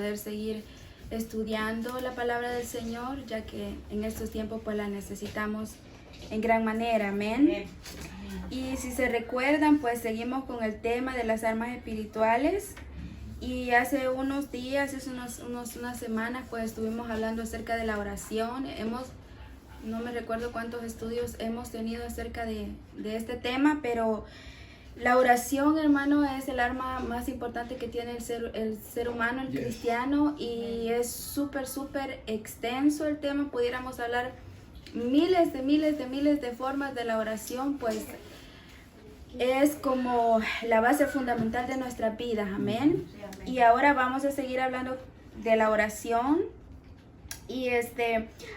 poder seguir estudiando la palabra del Señor, ya que en estos tiempos pues la necesitamos en gran manera. Amén. Y si se recuerdan, pues seguimos con el tema de las armas espirituales. Y hace unos días, hace unas semanas, pues estuvimos hablando acerca de la oración. No me recuerdo cuántos estudios hemos tenido acerca de este tema, pero la oración, hermano, es el arma más importante que tiene el ser humano, el cristiano, y es súper extenso el tema. Pudiéramos hablar miles de formas de la oración, pues es como la base fundamental de nuestra vida. Amén. Y ahora vamos a seguir hablando de la oración. Y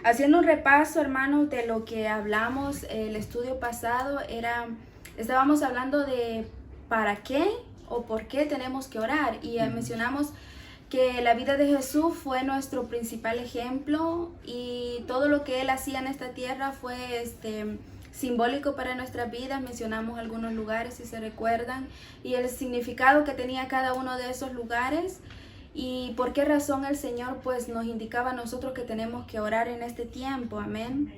haciendo un repaso, hermanos, de lo que hablamos el estudio pasado, estábamos hablando de para qué o por qué tenemos que orar. Y mencionamos que la vida de Jesús fue nuestro principal ejemplo, y todo lo que Él hacía en esta tierra fue simbólico para nuestras vidas. Mencionamos algunos lugares, si se recuerdan, y el significado que tenía cada uno de esos lugares. Y por qué razón el Señor pues nos indicaba a nosotros que tenemos que orar en este tiempo. Amén.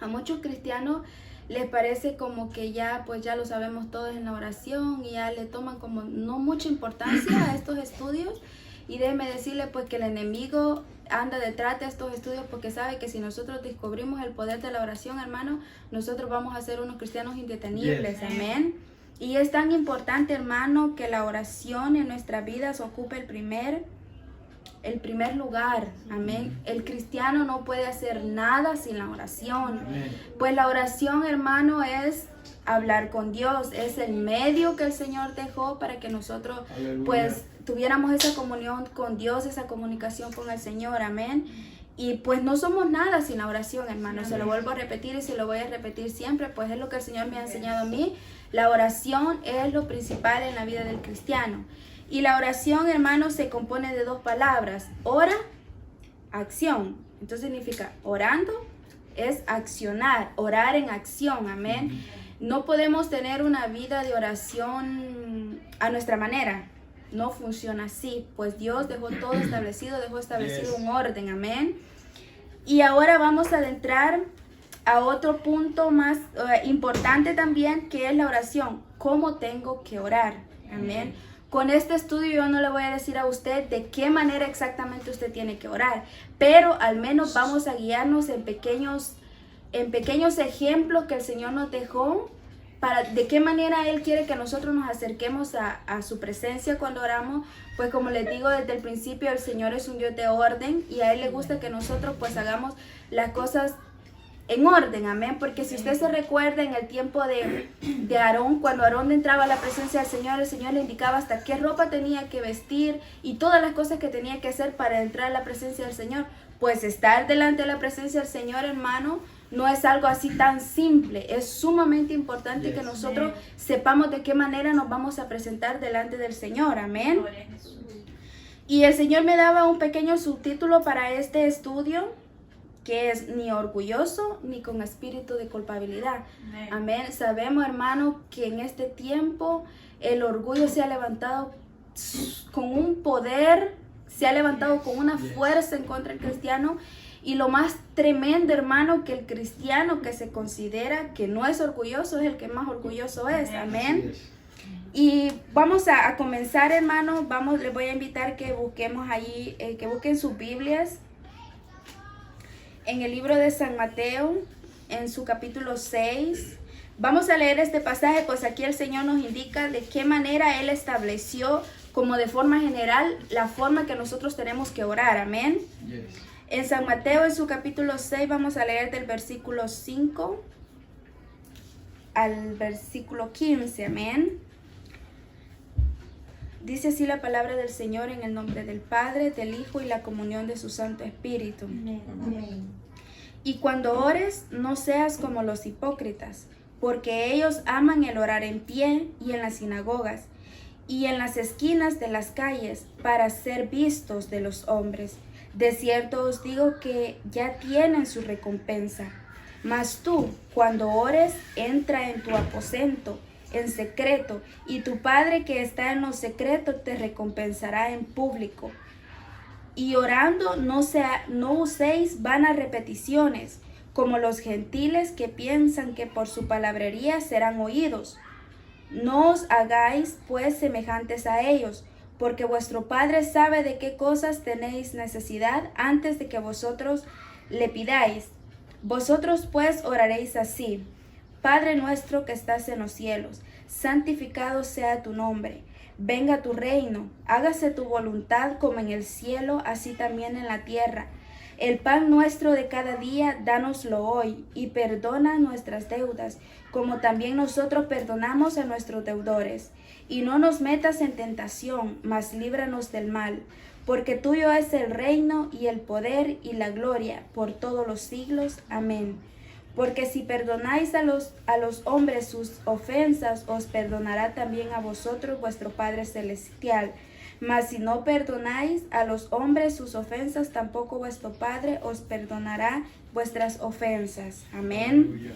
A muchos cristianos les parece como que ya lo sabemos todos en la oración, y ya le toman como no mucha importancia a estos estudios. Y déjeme decirle pues que el enemigo anda detrás de estos estudios, porque sabe que si nosotros descubrimos el poder de la oración, hermano, nosotros vamos a ser unos cristianos indetenibles. Amén. Y es tan importante, hermano, que la oración en nuestra vida se ocupe el primer lugar. Amén. El cristiano no puede hacer nada sin la oración. Pues la oración, hermano, es hablar con Dios. Es el medio que el Señor dejó para que nosotros pues tuviéramos esa comunión con Dios, esa comunicación con el Señor. Amén. Y pues no somos nada sin la oración, hermano. Se lo vuelvo a repetir y se lo voy a repetir siempre, pues es lo que el Señor me ha enseñado a mí. La oración es lo principal en la vida del cristiano. Y la oración, hermano, se compone de dos palabras: ora, acción. Entonces significa orando es accionar, orar en acción. Amén. No podemos tener una vida de oración a nuestra manera. No funciona así, pues Dios dejó todo establecido, un orden. Amén. Y ahora vamos a adentrar a otro punto más importante también, que es la oración. ¿Cómo tengo que orar? Amén. Con este estudio yo no le voy a decir a usted de qué manera exactamente usted tiene que orar, pero al menos vamos a guiarnos en pequeños ejemplos que el Señor nos dejó, de qué manera Él quiere que nosotros nos acerquemos a su presencia cuando oramos. Pues como les digo desde el principio, el Señor es un Dios de orden, y a Él le gusta que nosotros pues hagamos las cosas en orden. Amén. Porque si usted se recuerda en el tiempo de Aarón, cuando Aarón entraba a la presencia del Señor, el Señor le indicaba hasta qué ropa tenía que vestir y todas las cosas que tenía que hacer para entrar a la presencia del Señor. Pues estar delante de la presencia del Señor, hermano, no es algo así tan simple. Es sumamente importante que nosotros sepamos de qué manera nos vamos a presentar delante del Señor. Amén. Y el Señor me daba un pequeño subtítulo para este estudio, que es ni orgulloso ni con espíritu de culpabilidad. Amén. Sabemos, hermano, que en este tiempo el orgullo se ha levantado con un poder, se ha levantado con una fuerza en contra del cristiano. Y lo más tremendo, hermano, que el cristiano que se considera que no es orgulloso es el que más orgulloso es. Amén. Y vamos a comenzar, hermano. Les voy a invitar que busquemos allí, que busquen sus Biblias en el libro de San Mateo, en su capítulo 6. Vamos a leer este pasaje, pues aquí el Señor nos indica de qué manera Él estableció, como de forma general, la forma que nosotros tenemos que orar. Amén. En San Mateo, en su capítulo 6, vamos a leer del versículo 5 al versículo 15. Amén. Dice así la palabra del Señor, en el nombre del Padre, del Hijo y la comunión de su Santo Espíritu. Amén. Y cuando ores, no seas como los hipócritas, porque ellos aman el orar en pie y en las sinagogas y en las esquinas de las calles, para ser vistos de los hombres. De cierto os digo que ya tienen su recompensa. Mas tú, cuando ores, entra en tu aposento en secreto, y tu Padre que está en lo secreto te recompensará en público. Y orando no uséis vanas repeticiones, como los gentiles que piensan que por su palabrería serán oídos. No os hagáis pues semejantes a ellos, porque vuestro Padre sabe de qué cosas tenéis necesidad antes de que vosotros le pidáis. Vosotros pues oraréis así: Padre nuestro que estás en los cielos, santificado sea tu nombre. Venga tu reino, hágase tu voluntad como en el cielo, así también en la tierra. El pan nuestro de cada día, dánoslo hoy, y perdona nuestras deudas, como también nosotros perdonamos a nuestros deudores. Y no nos metas en tentación, mas líbranos del mal, porque tuyo es el reino, y el poder, y la gloria, por todos los siglos. Amén. Porque si perdonáis a los hombres sus ofensas, os perdonará también a vosotros vuestro Padre Celestial. Mas si no perdonáis a los hombres sus ofensas, tampoco vuestro Padre os perdonará vuestras ofensas. Amén.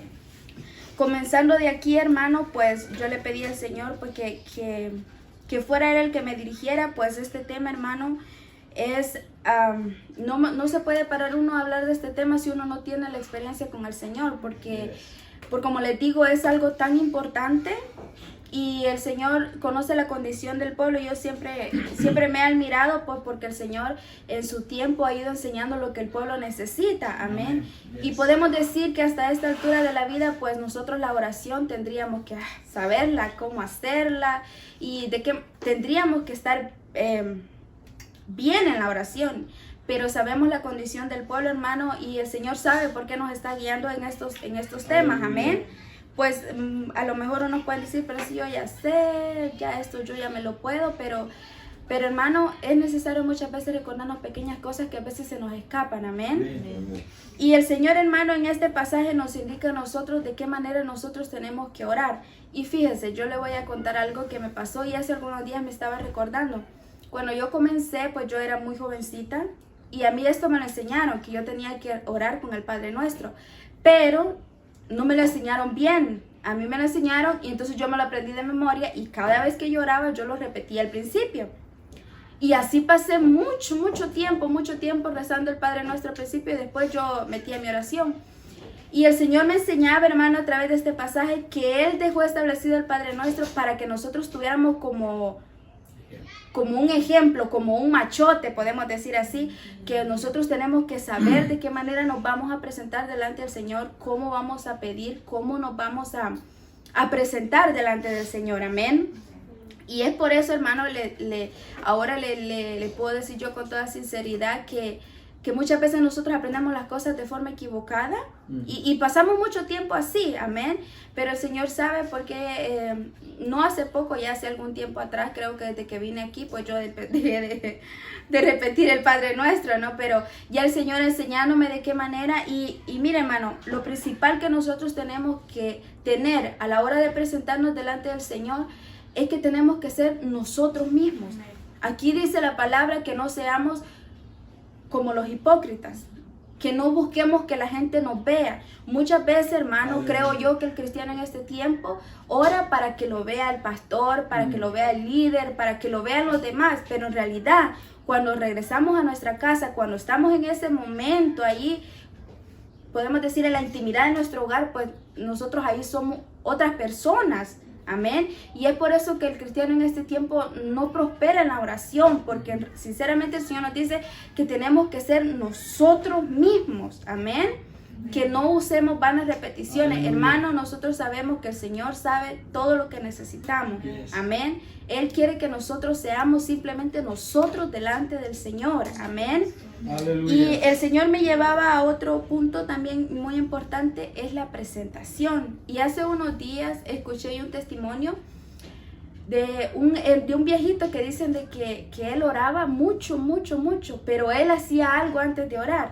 Comenzando de aquí, hermano, pues yo le pedí al Señor pues, que fuera Él el que me dirigiera, pues este tema, hermano, es, no se puede parar uno a hablar de este tema si uno no tiene la experiencia con el Señor, porque como les digo, es algo tan importante y el Señor conoce la condición del pueblo. Yo siempre me he admirado pues, porque el Señor en su tiempo ha ido enseñando lo que el pueblo necesita, amén. Y podemos decir que hasta esta altura de la vida, pues nosotros la oración tendríamos que saberla, cómo hacerla y de qué tendríamos que estar bien en la oración, pero sabemos la condición del pueblo, hermano, y el Señor sabe por qué nos está guiando en estos temas, amén. Pues a lo mejor uno puede decir, pero si yo ya sé, ya esto yo ya me lo puedo, pero hermano, es necesario muchas veces recordarnos pequeñas cosas que a veces se nos escapan, amén. Y el Señor, hermano, en este pasaje nos indica a nosotros de qué manera nosotros tenemos que orar. Y fíjense, yo le voy a contar algo que me pasó y hace algunos días me estaba recordando. Cuando yo comencé, pues yo era muy jovencita y a mí esto me lo enseñaron, que yo tenía que orar con el Padre Nuestro, pero no me lo enseñaron bien. A mí me lo enseñaron y entonces yo me lo aprendí de memoria y cada vez que yo oraba yo lo repetía al principio. Y así pasé mucho tiempo rezando el Padre Nuestro al principio y después yo metía mi oración. Y el Señor me enseñaba, hermano, a través de este pasaje que Él dejó establecido el Padre Nuestro para que nosotros tuviéramos como un ejemplo, como un machote, podemos decir así, que nosotros tenemos que saber de qué manera nos vamos a presentar delante del Señor, cómo vamos a pedir, cómo nos vamos a presentar delante del Señor, amén. Y es por eso, hermano, ahora le puedo decir yo con toda sinceridad que muchas veces nosotros aprendemos las cosas de forma equivocada y pasamos mucho tiempo así, amén. Pero el Señor sabe porque no hace poco, ya hace algún tiempo atrás, creo que desde que vine aquí, pues yo dejé de repetir el Padre Nuestro, ¿no? Pero ya el Señor enseñándome de qué manera y mire, hermano, lo principal que nosotros tenemos que tener a la hora de presentarnos delante del Señor es que tenemos que ser nosotros mismos. Aquí dice la palabra que no seamos como los hipócritas, que no busquemos que la gente nos vea. Muchas veces, hermano, creo yo que el cristiano en este tiempo ora para que lo vea el pastor, para que lo vea el líder, para que lo vean los demás, pero en realidad, cuando regresamos a nuestra casa, cuando estamos en ese momento ahí, podemos decir en la intimidad de nuestro hogar, pues nosotros ahí somos otras personas. Amén. Y es por eso que el cristiano en este tiempo no prospera en la oración, porque sinceramente el Señor nos dice que tenemos que ser nosotros mismos. Amén. Que no usemos vanas repeticiones. Hermano, nosotros sabemos que el Señor sabe todo lo que necesitamos. Amén. Él quiere que nosotros seamos simplemente nosotros delante del Señor. Amén. Aleluya. Y el Señor me llevaba a otro punto también muy importante, es la presentación. Y hace unos días escuché un testimonio de un viejito que dicen de que él oraba mucho, pero él hacía algo antes de orar.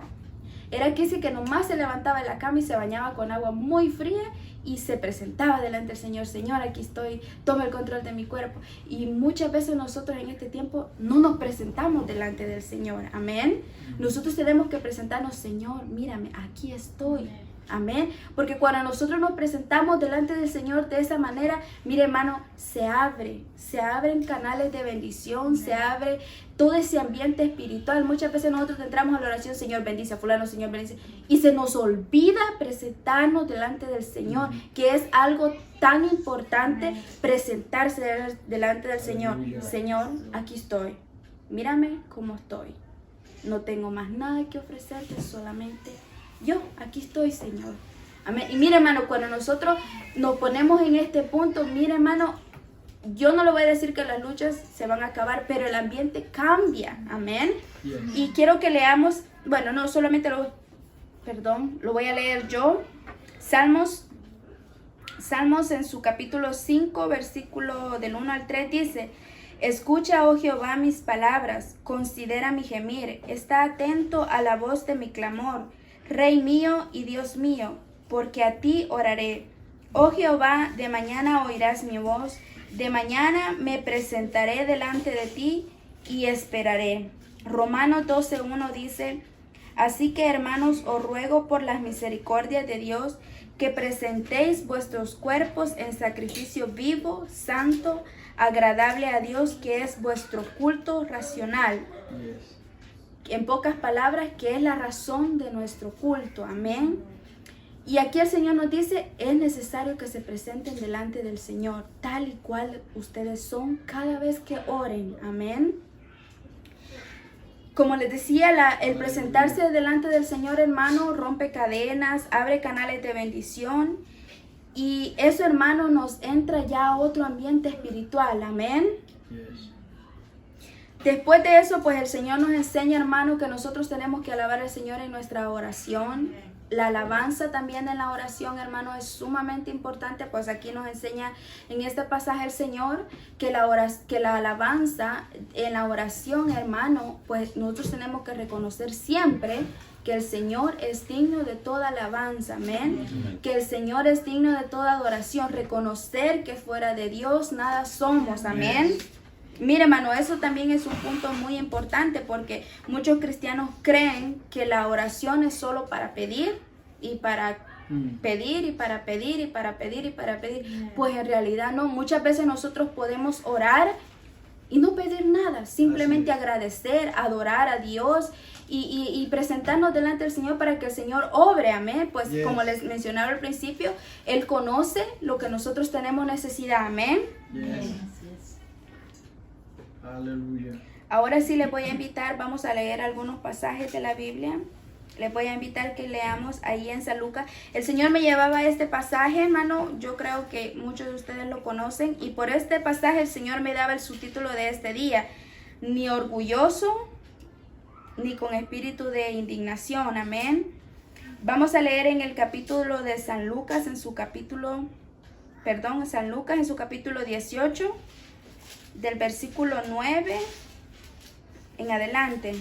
Era que dice que nomás se levantaba de la cama y se bañaba con agua muy fría y se presentaba delante del Señor. Señor, aquí estoy, toma el control de mi cuerpo. Y muchas veces nosotros en este tiempo no nos presentamos delante del Señor. Amén. Nosotros tenemos que presentarnos, Señor, mírame, aquí estoy. Amén. Porque cuando nosotros nos presentamos delante del Señor de esa manera, mire hermano, se abren canales de bendición, se abre todo ese ambiente espiritual. Muchas veces nosotros entramos a la oración, Señor bendice a fulano, Señor bendice, y se nos olvida presentarnos delante del Señor, que es algo tan importante, presentarse delante del Señor. Señor, aquí estoy, mírame cómo estoy, no tengo más nada que ofrecerte, solamente yo, aquí estoy, Señor. Amén. Y mire, hermano, cuando nosotros nos ponemos en este punto, mire, hermano, yo no le voy a decir que las luchas se van a acabar, pero el ambiente cambia. Amén. Y quiero que leamos, bueno, no solamente lo voy a leer yo. Salmos en su capítulo 5, versículo del 1 al 3 dice: escucha, oh Jehová, mis palabras, considera mi gemir, está atento a la voz de mi clamor. Rey mío y Dios mío, porque a ti oraré. Oh Jehová, de mañana oirás mi voz, de mañana me presentaré delante de ti y esperaré. Romanos 12:1 dice: así que, hermanos, os ruego por las misericordias de Dios que presentéis vuestros cuerpos en sacrificio vivo, santo, agradable a Dios, que es vuestro culto racional. En pocas palabras, que es la razón de nuestro culto. Amén. Y aquí el Señor nos dice, es necesario que se presenten delante del Señor, tal y cual ustedes son cada vez que oren. Amén. Como les decía, el presentarse delante del Señor, hermano, rompe cadenas, abre canales de bendición. Y eso, hermano, nos entra ya a otro ambiente espiritual. Amén. Después de eso, pues el Señor nos enseña, hermano, que nosotros tenemos que alabar al Señor en nuestra oración. La alabanza también en la oración, hermano, es sumamente importante. Pues aquí nos enseña en este pasaje el Señor que la alabanza en la oración, hermano, pues nosotros tenemos que reconocer siempre que el Señor es digno de toda alabanza. Amén. Que el Señor es digno de toda adoración. Reconocer que fuera de Dios nada somos. Amén. Mire, hermano, eso también es un punto muy importante, porque muchos cristianos creen que la oración es solo para pedir y para pedir y para pedir y para pedir y para pedir. Pues en realidad no. Muchas veces nosotros podemos orar y no pedir nada, simplemente agradecer, adorar a Dios y presentarnos delante del Señor para que el Señor obre. Amén. Pues como les mencionaba al principio, Él conoce lo que nosotros tenemos necesidad. Amén. Aleluya. Ahora sí les voy a invitar, vamos a leer algunos pasajes de la Biblia. Les voy a invitar que leamos ahí en San Lucas. El Señor me llevaba a este pasaje, hermano. Yo creo que muchos de ustedes lo conocen. Y por este pasaje el Señor me daba el subtítulo de este día: ni orgulloso, ni con espíritu de indignación. Amén. Vamos a leer en el capítulo de San Lucas, San Lucas en su capítulo 18. Del versículo 9 en adelante.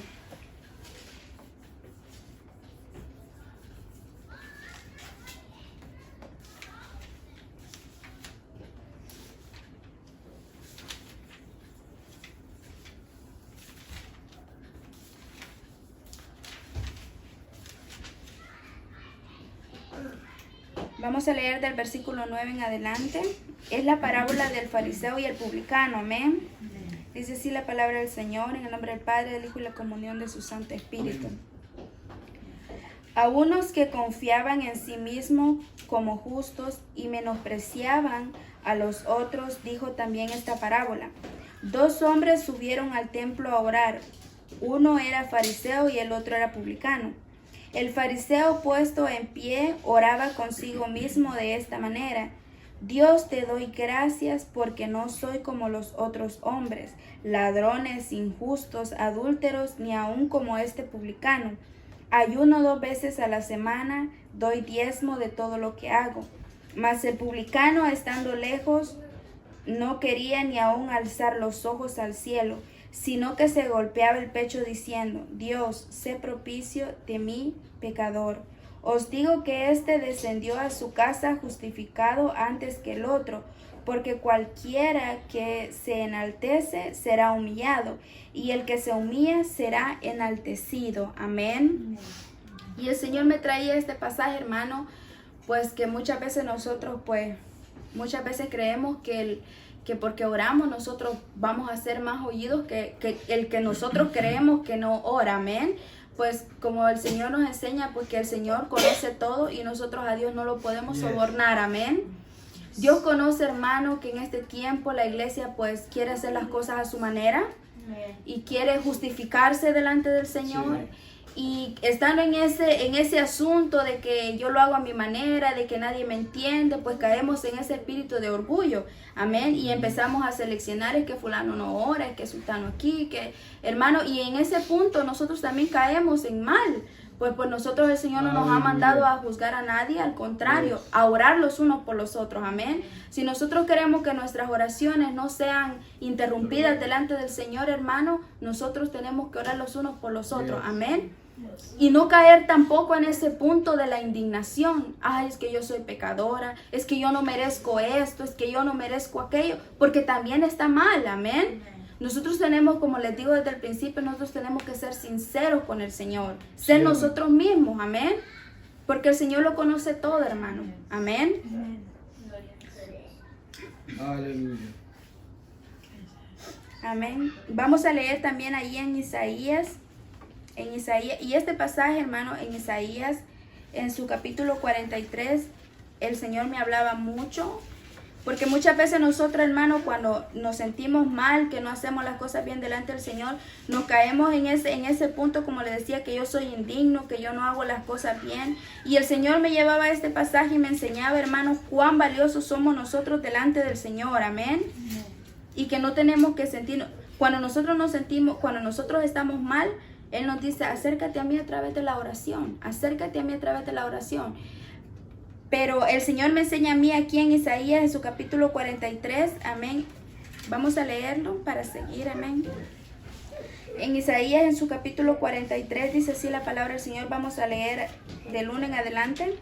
Vamos a leer del versículo 9 en adelante. Es la parábola del fariseo y el publicano. Amén. Dice así la palabra del Señor, en el nombre del Padre, del Hijo y la comunión de su Santo Espíritu. A unos que confiaban en sí mismos como justos y menospreciaban a los otros, dijo también esta parábola. 2 hombres subieron al templo a orar. Uno era fariseo y el otro era publicano. El fariseo, puesto en pie, oraba consigo mismo de esta manera: Dios, te doy gracias porque no soy como los otros hombres, ladrones, injustos, adúlteros, ni aun como este publicano. Ayuno 2 veces a la semana, doy diezmo de todo lo que hago. Mas el publicano, estando lejos, no quería ni aun alzar los ojos al cielo, sino que se golpeaba el pecho diciendo: Dios, sé propicio de mí, pecador. Os digo que éste descendió a su casa justificado antes que el otro, porque cualquiera que se enaltece será humillado, y el que se humilla será enaltecido. Amén. Y el Señor me traía este pasaje, hermano, pues que muchas veces nosotros, pues, muchas veces creemos que porque oramos nosotros vamos a ser más oídos que el que nosotros creemos que no ora, amén. Pues como el Señor nos enseña, pues que el Señor conoce todo y nosotros a Dios no lo podemos sobornar, amén. Dios conoce, hermano, que en este tiempo la iglesia pues quiere hacer las cosas a su manera y quiere justificarse delante del Señor. Sí. Y estando en ese asunto de que yo lo hago a mi manera, de que nadie me entiende, pues caemos en ese espíritu de orgullo, amén, y empezamos a seleccionar, es que fulano no ora, es que sultano aquí, que hermano, y en ese punto nosotros también caemos en mal, pues nosotros el Señor no nos ha mandado a juzgar a nadie, al contrario, a orar los unos por los otros, amén. Si nosotros queremos que nuestras oraciones no sean interrumpidas delante del Señor, hermano, nosotros tenemos que orar los unos por los otros, amén. Y no caer tampoco en ese punto de la indignación. Ay, es que yo soy pecadora, es que yo no merezco esto, es que yo no merezco aquello, porque también está mal, amén. Nosotros tenemos, como les digo desde el principio, nosotros tenemos que ser sinceros con el Señor, ser nosotros mismos, amén, porque el Señor lo conoce todo, hermano, amén. Aleluya. Amén. Vamos a leer también ahí en Isaías, y este pasaje, hermano, en Isaías, en su capítulo 43, el Señor me hablaba mucho, porque muchas veces nosotros, hermano, cuando nos sentimos mal, que no hacemos las cosas bien delante del Señor, nos caemos en ese punto, como le decía, que yo soy indigno, que yo no hago las cosas bien, y el Señor me llevaba a este pasaje y me enseñaba, hermano, cuán valiosos somos nosotros delante del Señor, amén, y que no tenemos que sentirnos, cuando nosotros estamos mal, Él nos dice, acércate a mí a través de la oración, acércate a mí a través de la oración. Pero el Señor me enseña a mí aquí en Isaías, en su capítulo 43, amén. Vamos a leerlo para seguir, amén. En Isaías, en su capítulo 43, dice así la palabra del Señor, vamos a leer del 1 en adelante.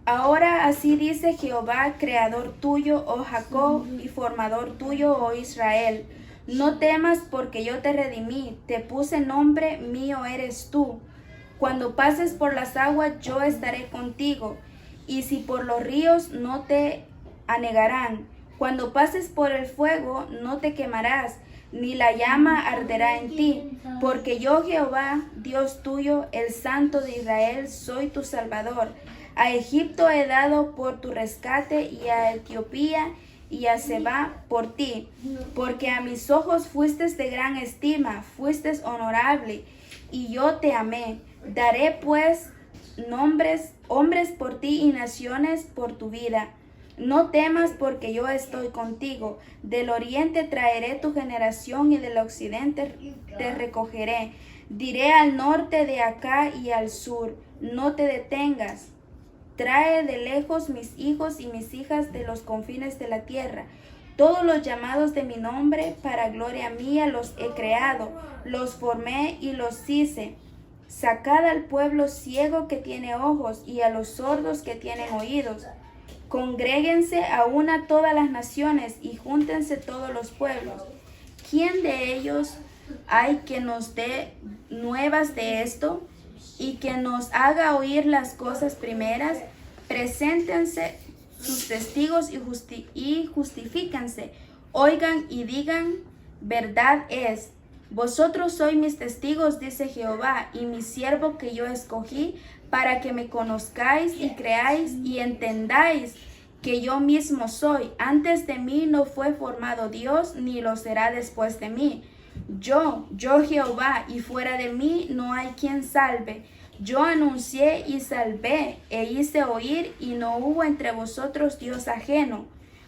Ahora así dice Jehová, creador tuyo, oh Jacob, y formador tuyo, oh Israel. No temas porque yo te redimí, te puse nombre, mío eres tú. Cuando pases por las aguas yo estaré contigo, y si por los ríos no te anegarán. Cuando pases por el fuego no te quemarás, ni la llama arderá en ti, porque yo Jehová, Dios tuyo, el Santo de Israel, soy tu Salvador. A Egipto he dado por tu rescate, y a Etiopía y a Seba por ti, porque a mis ojos fuiste de gran estima, fuiste honorable, y yo te amé. Daré pues hombres por ti y naciones por tu vida. No temas porque yo estoy contigo. Del oriente traeré tu generación y del occidente te recogeré. Diré al norte de acá y al sur, no te detengas. Trae de lejos mis hijos y mis hijas de los confines de la tierra. Todos los llamados de mi nombre, para gloria mía los he creado, los formé y los hice. Sacad al pueblo ciego que tiene ojos y a los sordos que tienen oídos. Congréguense a una todas las naciones y júntense todos los pueblos. ¿Quién de ellos hay que nos dé nuevas de esto y que nos haga oír las cosas primeras? Preséntense sus testigos y justifíquense. Oigan y digan, verdad es. Vosotros sois mis testigos, dice Jehová, y mi siervo que yo escogí, para que me conozcáis y creáis y entendáis que yo mismo soy. Antes de mí no fue formado Dios, ni lo será después de mí. Yo Jehová, y fuera de mí no hay quien salve. Yo anuncié y salvé, e hice oír, y no hubo entre vosotros Dios ajeno.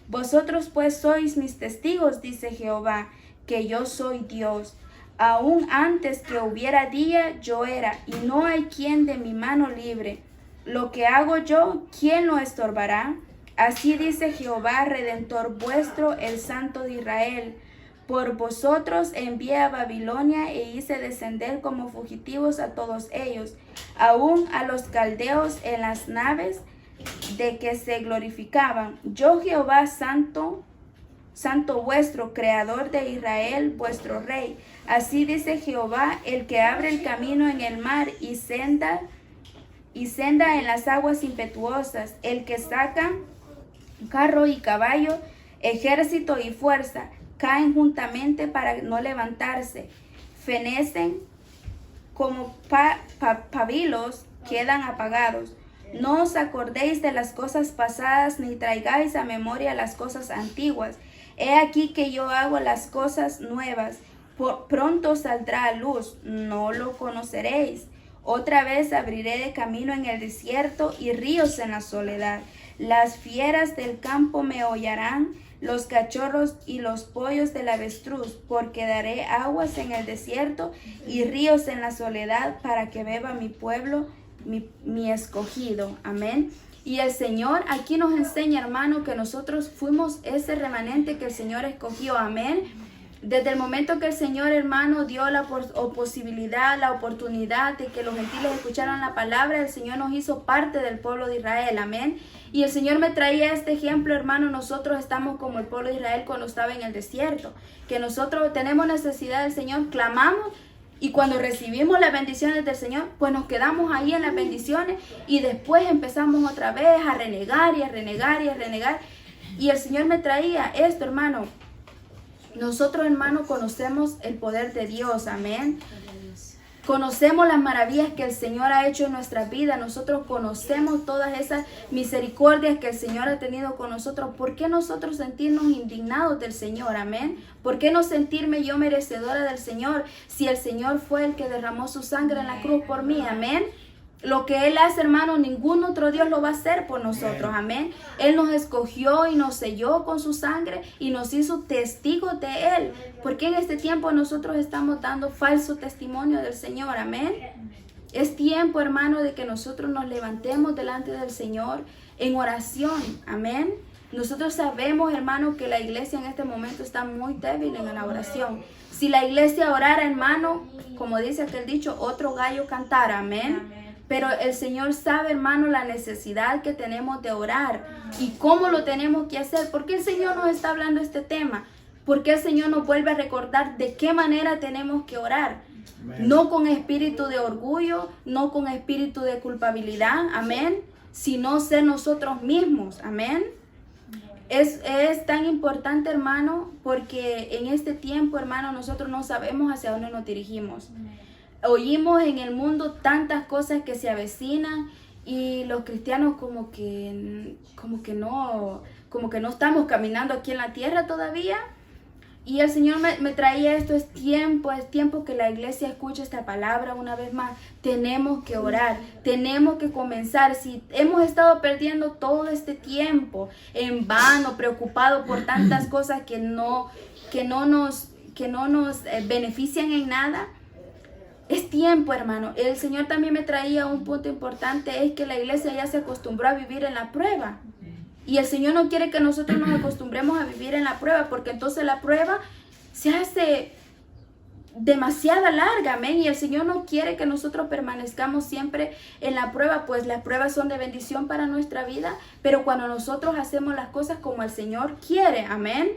Vosotros pues sois mis testigos, dice Jehová, que yo soy Dios. Aún antes que hubiera día, yo era, y no hay quien de mi mano libre. Lo que hago yo, ¿quién lo estorbará? Así dice Jehová, Redentor vuestro, el Santo de Israel. Por vosotros envié a Babilonia e hice descender como fugitivos a todos ellos, aún a los caldeos en las naves de que se glorificaban. Yo Jehová Santo santo vuestro, creador de Israel, vuestro rey. Así dice Jehová, el que abre el camino en el mar y senda en las aguas impetuosas, el que saca carro y caballo, ejército y fuerza, caen juntamente para no levantarse, fenecen como pabilos, quedan apagados. No os acordéis de las cosas pasadas, ni traigáis a memoria las cosas antiguas. He aquí que yo hago las cosas nuevas. Pronto saldrá a luz, no lo conoceréis. Otra vez abriré de camino en el desierto y ríos en la soledad. Las fieras del campo me hollarán, los cachorros y los pollos del avestruz, porque daré aguas en el desierto y ríos en la soledad para que beba mi pueblo, mi escogido. Amén. Y el Señor aquí nos enseña, hermano, que nosotros fuimos ese remanente que el Señor escogió. Amén. Desde el momento que el Señor, hermano, dio la posibilidad, la oportunidad de que los gentiles escucharan la palabra, el Señor nos hizo parte del pueblo de Israel. Amén. Y el Señor me traía este ejemplo, hermano. Nosotros estamos como el pueblo de Israel cuando estaba en el desierto, que nosotros tenemos necesidad del Señor, clamamos, y cuando recibimos las bendiciones del Señor, pues nos quedamos ahí en las bendiciones y después empezamos otra vez a renegar y a renegar y a renegar. Y el Señor me traía esto, hermano. Nosotros, hermano, conocemos el poder de Dios. Amén. Conocemos las maravillas que el Señor ha hecho en nuestra vida. Nosotros conocemos todas esas misericordias que el Señor ha tenido con nosotros. ¿Por qué nosotros sentirnos indignados del Señor? Amén. ¿Por qué no sentirme yo merecedora del Señor si el Señor fue el que derramó su sangre en la cruz por mí? Amén. Lo que Él hace, hermano, ningún otro Dios lo va a hacer por nosotros. Amén. Él nos escogió y nos selló con su sangre y nos hizo testigos de Él. Porque en este tiempo nosotros estamos dando falso testimonio del Señor. Amén. Es tiempo, hermano, de que nosotros nos levantemos delante del Señor en oración. Amén. Nosotros sabemos, hermano, que la iglesia en este momento está muy débil en la oración. Si la iglesia orara, hermano, como dice aquel dicho, otro gallo cantara. Amén. Pero el Señor sabe, hermano, la necesidad que tenemos de orar y cómo lo tenemos que hacer. ¿Por qué el Señor nos está hablando de este tema? Porque el Señor nos vuelve a recordar de qué manera tenemos que orar. Amén. No con espíritu de orgullo, no con espíritu de culpabilidad, amén, sino ser nosotros mismos, amén. Es tan importante, hermano, porque en este tiempo, hermano, nosotros no sabemos hacia dónde nos dirigimos. Oímos en el mundo tantas cosas que se avecinan y los cristianos como que no estamos caminando aquí en la tierra todavía. Y el Señor me traía esto, es tiempo que la iglesia escuche esta palabra una vez más. Tenemos que orar, tenemos que comenzar. Si hemos estado perdiendo todo este tiempo en vano, preocupados por tantas cosas que no nos benefician en nada, es tiempo, hermano. El Señor también me traía un punto importante, es que la iglesia ya se acostumbró a vivir en la prueba. Y el Señor no quiere que nosotros nos acostumbremos a vivir en la prueba, porque entonces la prueba se hace demasiado larga, amén. Y el Señor no quiere que nosotros permanezcamos siempre en la prueba, pues las pruebas son de bendición para nuestra vida, pero cuando nosotros hacemos las cosas como el Señor quiere, amén.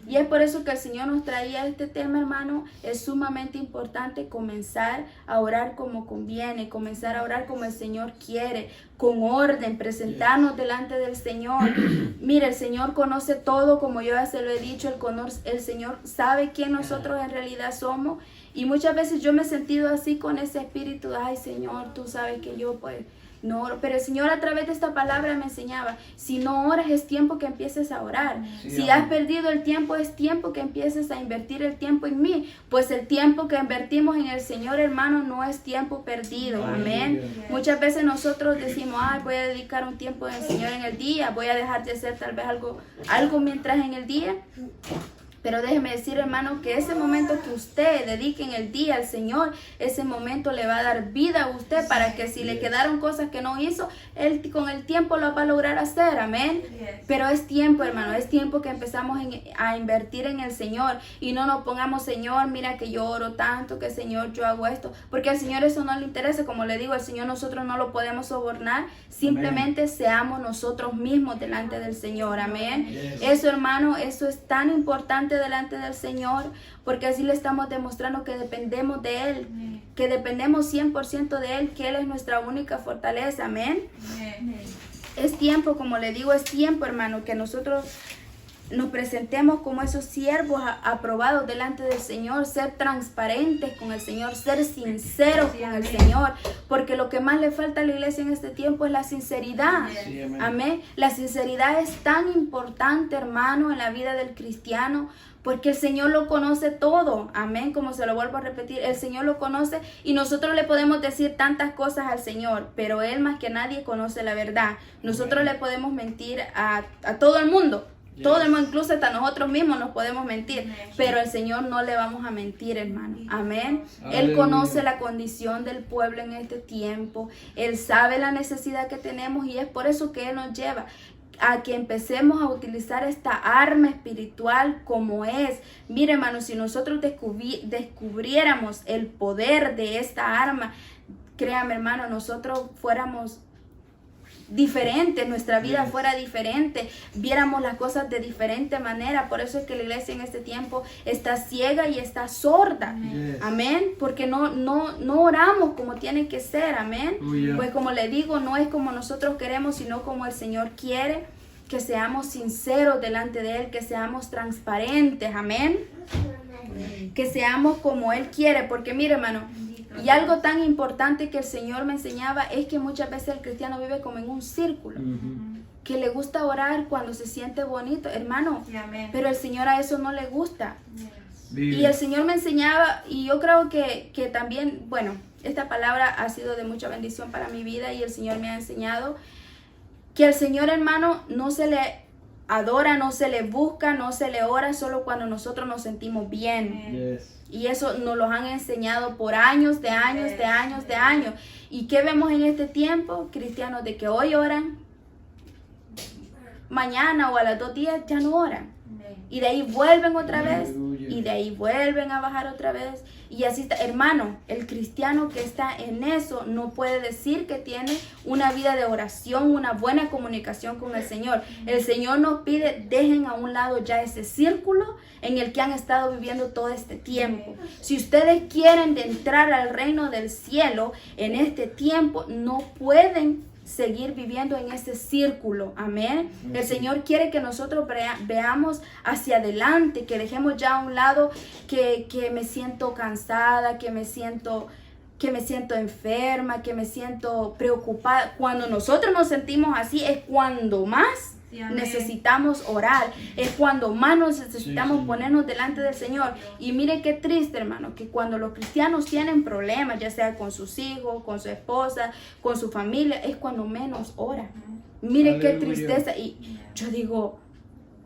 Y es por eso que el Señor nos traía este tema, hermano. Es sumamente importante comenzar a orar como conviene, comenzar a orar como el Señor quiere, con orden, presentarnos delante del Señor. Mire, el Señor conoce todo, como yo ya se lo he dicho, el Señor sabe quién nosotros en realidad somos. Y muchas veces yo me he sentido así con ese espíritu, ay Señor, tú sabes que yo pues no oro. Pero el Señor a través de esta palabra me enseñaba, si no oras es tiempo que empieces a orar. Sí, si has perdido el tiempo es tiempo que empieces a invertir el tiempo en mí. Pues el tiempo que invertimos en el Señor, hermano, no es tiempo perdido. Amén. Muchas veces nosotros decimos, ay, voy a dedicar un tiempo al Señor en el día, voy a dejar de hacer tal vez algo mientras en el día. Pero déjeme decir, hermano, que ese momento que usted dedique en el día al Señor, ese momento le va a dar vida a usted para que si le quedaron cosas que no hizo, Él con el tiempo lo va a lograr hacer, amén. Pero es tiempo, hermano, es tiempo que empezamos a invertir en el Señor y no nos pongamos, Señor, mira que yo oro tanto, que Señor, yo hago esto, porque al Señor eso no le interesa. Como le digo, al Señor nosotros no lo podemos sobornar, simplemente seamos nosotros mismos delante del Señor, amén. Eso, hermano, eso es tan importante delante del Señor, porque así le estamos demostrando que dependemos de Él, que dependemos 100% de Él, que Él es nuestra única fortaleza, amén. Es tiempo, como le digo, es tiempo, hermano, que nosotros nos presentemos como esos siervos aprobados delante del Señor, ser transparentes con el Señor, ser sinceros con el Señor, porque lo que más le falta a la iglesia en este tiempo es la sinceridad. Sí, amén. La sinceridad es tan importante, hermano, en la vida del cristiano, porque el Señor lo conoce todo, amén, como se lo vuelvo a repetir, el Señor lo conoce y nosotros le podemos decir tantas cosas al Señor, pero Él más que nadie conoce la verdad. Nosotros le podemos mentir a todo el mundo. Todo el mundo, incluso hasta nosotros mismos nos podemos mentir, pero al Señor no le vamos a mentir, hermano. Amén. Él conoce la condición del pueblo en este tiempo. Él sabe la necesidad que tenemos y es por eso que Él nos lleva a que empecemos a utilizar esta arma espiritual como es. Mire, hermano, si nosotros descubriéramos el poder de esta arma, créame, hermano, nosotros fuéramos diferente, nuestra vida fuera diferente, viéramos las cosas de diferente manera. Por eso es que la iglesia en este tiempo está ciega y está sorda, amén, porque no oramos como tiene que ser, amén. Pues como le digo, no es como nosotros queremos, sino como el Señor quiere, que seamos sinceros delante de Él, que seamos transparentes, amén, que seamos como Él quiere, porque mire, hermano, y algo tan importante que el Señor me enseñaba es que muchas veces el cristiano vive como en un círculo, que le gusta orar cuando se siente bonito, hermano, pero el Señor a eso no le gusta. Y el Señor me enseñaba, y yo creo que también, bueno, esta palabra ha sido de mucha bendición para mi vida y el Señor me ha enseñado que al Señor, hermano, no se le adora, no se le busca, no se le ora solo cuando nosotros nos sentimos bien. Y eso nos lo han enseñado por años, de años. ¿Y qué vemos en este tiempo? Cristianos de que hoy oran, mañana o a las 2 días ya no oran. Y de ahí vuelven otra vez, y de ahí vuelven a bajar otra vez. Y así está, hermano, el cristiano que está en eso no puede decir que tiene una vida de oración, una buena comunicación con el Señor. El Señor nos pide, dejen a un lado ya ese círculo en el que han estado viviendo todo este tiempo. Si ustedes quieren de entrar al reino del cielo en este tiempo, no pueden seguir viviendo en ese círculo, amén. El Señor quiere que nosotros veamos hacia adelante, que dejemos ya a un lado que me siento cansada, que me siento enferma, que me siento preocupada. Cuando nosotros nos sentimos así es cuando más necesitamos orar, es cuando más necesitamos ponernos delante del Señor. Y mire qué triste, hermano, que cuando los cristianos tienen problemas, ya sea con sus hijos, con su esposa, con su familia, es cuando menos oran. Mire qué tristeza. Y yo digo,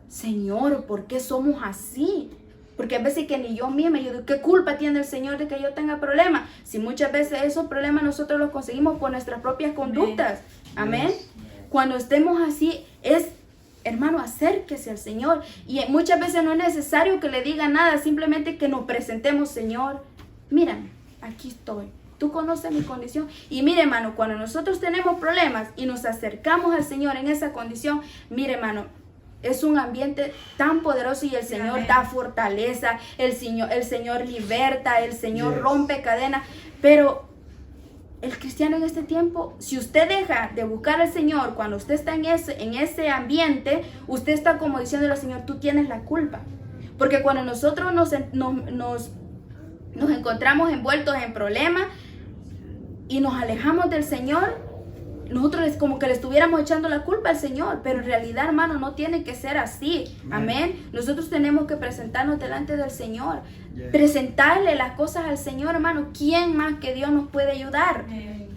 Señor, ¿por qué somos así? Porque a veces que ni yo misma, yo digo, ¿qué culpa tiene el Señor de que yo tenga problemas? Si muchas veces esos problemas nosotros los conseguimos por nuestras propias conductas. Amén. Cuando estemos así, hermano, acérquese al Señor. Y muchas veces no es necesario que le diga nada, simplemente que nos presentemos, Señor, mírame, aquí estoy. Tú conoces mi condición. Y mire, hermano, cuando nosotros tenemos problemas y nos acercamos al Señor en esa condición, mire, hermano, es un ambiente tan poderoso y el Señor da fortaleza, el Señor liberta, el Señor rompe cadenas. Pero el cristiano en este tiempo, si usted deja de buscar al Señor cuando usted está en ese ambiente, usted está como diciéndole al Señor, tú tienes la culpa. Porque cuando nosotros nos encontramos envueltos en problemas y nos alejamos del Señor, nosotros es como que le estuviéramos echando la culpa al Señor, pero en realidad, hermano, no tiene que ser así. Amén. Nosotros tenemos que presentarnos delante del Señor, presentarle las cosas al Señor, hermano. ¿Quién más que Dios nos puede ayudar?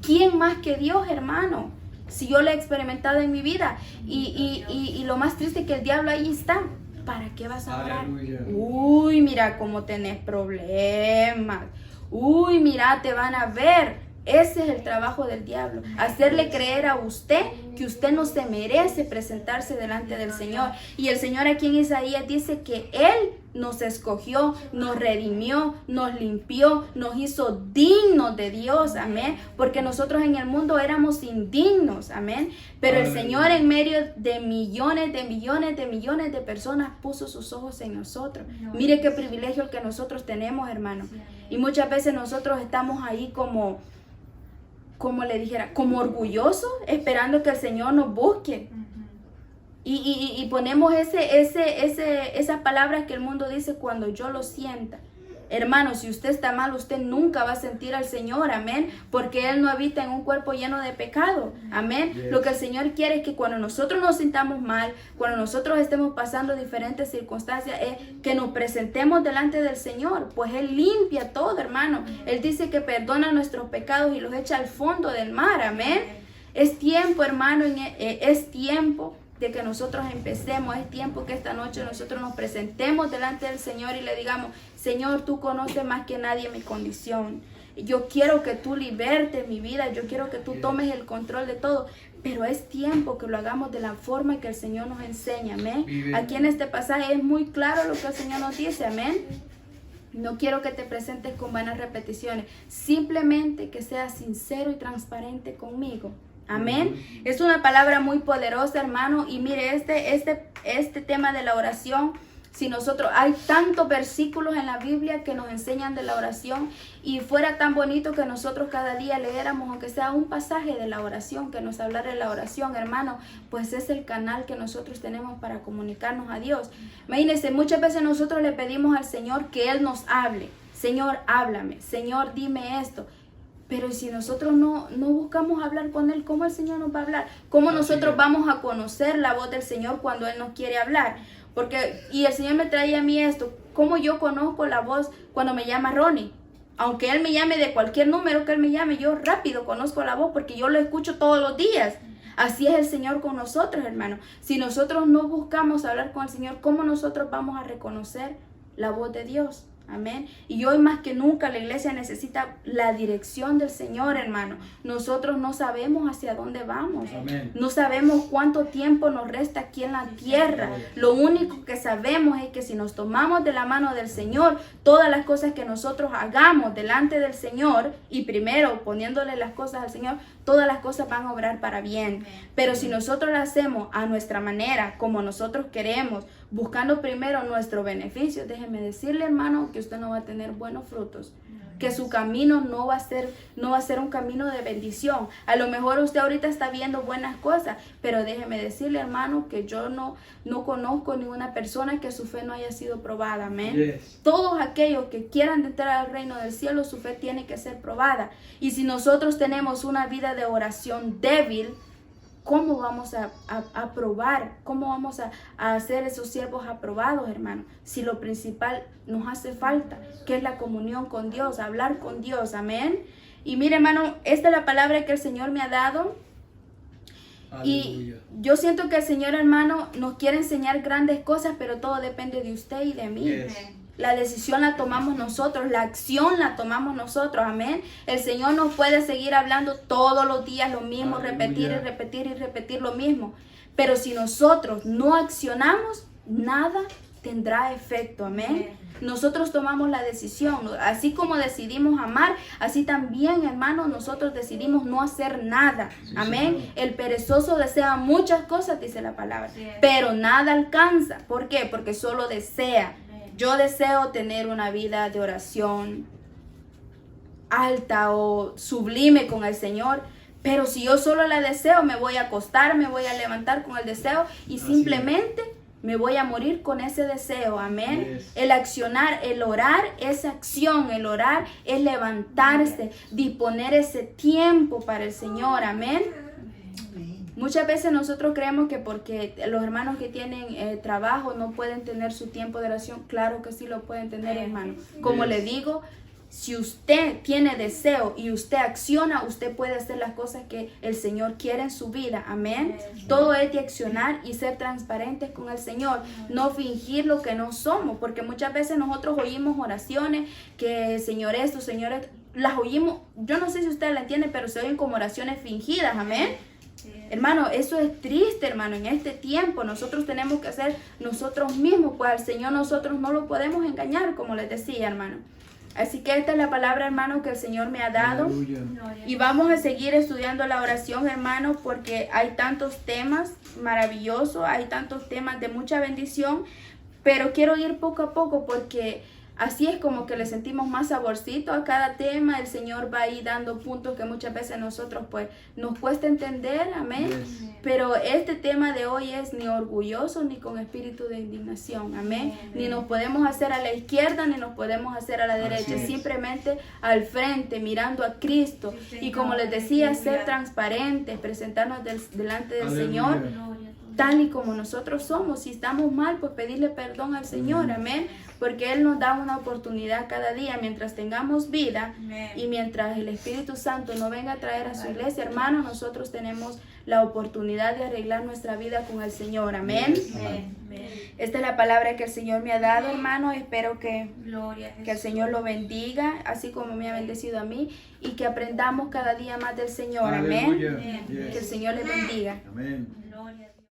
¿Quién más que Dios, hermano? Si yo lo he experimentado en mi vida y lo más triste es que el diablo ahí está. ¿para qué vas a orar? Aleluya. Uy, mira cómo tenés problemas. Uy, mira, te van a ver. Ese es el trabajo del diablo, hacerle creer a usted que usted no se merece presentarse delante del Señor. Y el Señor aquí en Isaías dice que Él nos escogió, nos redimió, nos limpió, nos hizo dignos de Dios, amén. Porque nosotros en el mundo éramos indignos, amén. Pero el Señor en medio de millones de personas puso sus ojos en nosotros. Mire qué privilegio el que nosotros tenemos, hermano. Y muchas veces nosotros estamos ahí como le dijera, como orgullosos, esperando que el Señor nos busque. Y ponemos esas palabras que el mundo dice cuando yo lo sienta. Hermano, si usted está mal, usted nunca va a sentir al Señor, amén, porque Él no habita en un cuerpo lleno de pecado, amén. Yes. Lo que el Señor quiere es que cuando nosotros nos sintamos mal, cuando nosotros estemos pasando diferentes circunstancias, es que nos presentemos delante del Señor, pues Él limpia todo, hermano. Él dice que perdona nuestros pecados y los echa al fondo del mar, amén. Es tiempo, hermano, es tiempo de que nosotros empecemos, es tiempo que esta noche nosotros nos presentemos delante del Señor y le digamos: Señor, tú conoces más que nadie mi condición. Yo quiero que tú libertes mi vida, yo quiero que tú tomes el control de todo, pero es tiempo que lo hagamos de la forma que el Señor nos enseña, amén. Aquí en este pasaje es muy claro lo que el Señor nos dice, amén. No quiero que te presentes con vanas repeticiones, simplemente que seas sincero y transparente conmigo. Amén. Es una palabra muy poderosa, hermano. Y mire, este tema de la oración, si nosotros, hay tantos versículos en la Biblia que nos enseñan de la oración, y fuera tan bonito que nosotros cada día leéramos, aunque sea un pasaje de la oración, que nos hablara de la oración, hermano, pues es el canal que nosotros tenemos para comunicarnos a Dios. Imagínense, muchas veces nosotros le pedimos al Señor que Él nos hable. Señor, háblame. Señor, dime esto. Pero si nosotros no buscamos hablar con Él, ¿cómo el Señor nos va a hablar? ¿Cómo nosotros vamos a conocer la voz del Señor cuando Él nos quiere hablar? Y el Señor me trae a mí esto: ¿cómo yo conozco la voz cuando me llama Ronnie? Aunque Él me llame de cualquier número que Él me llame, yo rápido conozco la voz porque yo lo escucho todos los días. Así es el Señor con nosotros, hermano. Si nosotros no buscamos hablar con el Señor, ¿cómo nosotros vamos a reconocer la voz de Dios? Amén. Y hoy más que nunca la iglesia necesita la dirección del Señor, hermano. Nosotros no sabemos hacia dónde vamos. Amén. No sabemos cuánto tiempo nos resta aquí en la tierra. Lo único que sabemos es que si nos tomamos de la mano del Señor, todas las cosas que nosotros hagamos delante del Señor, y primero poniéndole las cosas al Señor, todas las cosas van a obrar para bien. Pero si nosotros lo hacemos a nuestra manera, como nosotros queremos, buscando primero nuestro beneficio, déjeme decirle, hermano, que usted no va a tener buenos frutos, que su camino no va a ser un camino de bendición. A lo mejor usted ahorita está viendo buenas cosas, pero déjeme decirle, hermano, que yo no conozco ninguna persona que su fe no haya sido probada, amén. Yes. Todos aquellos que quieran entrar al reino del cielo, su fe tiene que ser probada. Y si nosotros tenemos una vida de oración débil, ¿cómo vamos a aprobar? ¿Cómo vamos a hacer esos siervos aprobados, hermano? Si lo principal nos hace falta, que es la comunión con Dios, hablar con Dios, amén. Y mire, hermano, esta es la palabra que el Señor me ha dado. Aleluya. Y yo siento que el Señor, hermano, nos quiere enseñar grandes cosas, pero todo depende de usted y de mí. Yes. La decisión la tomamos nosotros, la acción la tomamos nosotros, amén. El Señor nos puede seguir hablando todos los días lo mismo, repetir y repetir y repetir lo mismo. Pero si nosotros no accionamos, nada tendrá efecto, amén. Nosotros tomamos la decisión, así como decidimos amar, así también, hermanos, nosotros decidimos no hacer nada, amén. Sí, el perezoso desea muchas cosas, dice la palabra, sí, pero nada alcanza. ¿Por qué? Porque solo desea. Yo deseo tener una vida de oración alta o sublime con el Señor, pero si yo solo la deseo, me voy a acostar, me voy a levantar con el deseo y simplemente me voy a morir con ese deseo, amén. Yes. El accionar, el orar es acción, el orar es levantarse, disponer ese tiempo para el Señor, amén. Muchas veces nosotros creemos que porque los hermanos que tienen trabajo no pueden tener su tiempo de oración. Claro que sí lo pueden tener, hermano. Como le digo, si usted tiene deseo y usted acciona, usted puede hacer las cosas que el Señor quiere en su vida. Amén. Todo es de accionar y ser transparentes con el Señor. No fingir lo que no somos, porque muchas veces nosotros oímos oraciones que Señor esto, Señor esto, las oímos, yo no sé si ustedes la entienden, pero se oyen como oraciones fingidas. Amén. Hermano, eso es triste, hermano. En este tiempo nosotros tenemos que hacer nosotros mismos, pues al Señor nosotros no lo podemos engañar, como les decía, hermano. Así que esta es la palabra, hermano, que el Señor me ha dado. Aleluya. Y vamos a seguir estudiando la oración, hermano, porque hay tantos temas maravillosos, hay tantos temas de mucha bendición, pero quiero ir poco a poco porque así es como que le sentimos más saborcito a cada tema. El Señor va ahí dando puntos que muchas veces nosotros pues nos cuesta entender, amén. Yes. Pero este tema de hoy es ni orgulloso ni con espíritu de indignación, amén. Ni nos podemos hacer a la izquierda ni nos podemos hacer a la derecha, es. simplemente al frente, mirando a Cristo. Y como les decía, ser transparentes, presentarnos delante del Aleluya. Señor tal y como nosotros somos. Si estamos mal, pues pedirle perdón al Señor, amén, porque Él nos da una oportunidad cada día mientras tengamos vida y mientras el Espíritu Santo no venga a traer a su iglesia, hermano, nosotros tenemos la oportunidad de arreglar nuestra vida con el Señor, amén. Esta es la palabra que el Señor me ha dado, hermano. Espero que el Señor lo bendiga, así como me ha bendecido a mí, y que aprendamos cada día más del Señor, amén. Aleluya. Que el Yes. Señor le bendiga. Amén. Gloria a Dios.